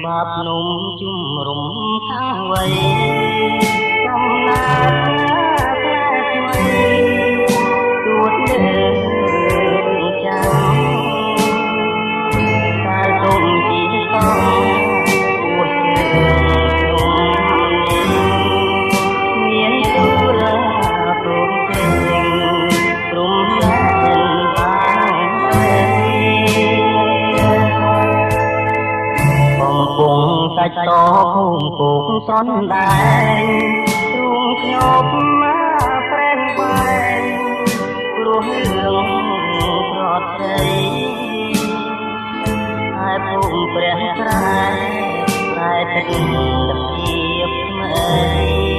បាបនំជុំរំខាងវ័យកំណាត់ថ្មីទួតលើចាំតែទុំជីកំពួតជើងមានទូរាព្រមចេញព្រមឡើងបានបំពងសាច់តភូមិគោកសនដែងទ្រូងខ្ញុំមកប្រែងបែងព្រោះរឿងប្រត់ស្រីហើយភូមិព្រះស្រែតែទឹកភាពថ្មី